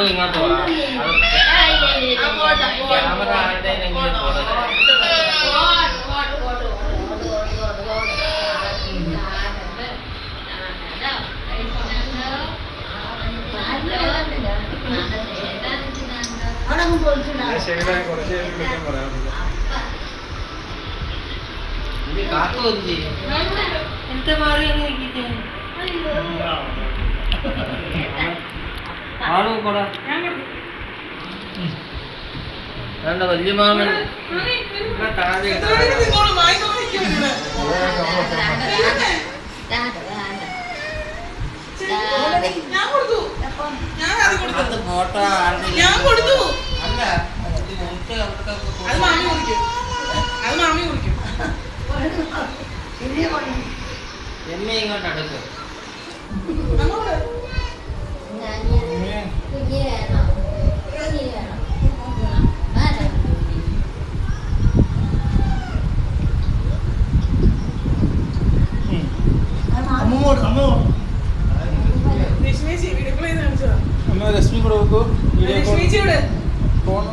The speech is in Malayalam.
മാളു ഇങ്ങോട്ട് വാ. ക്യാമറ ആരുടെ കാത്തു എന്ത് എന്താ മാറി ആളു കൂടാ വേണ്ട വലിയ മാമൻ ഫോട്ടോ അല്ല എന്നെ ഇങ്ങോട്ട് അടുക്കും രശ്മി കൂടെ വെക്കൂ ഫോൺ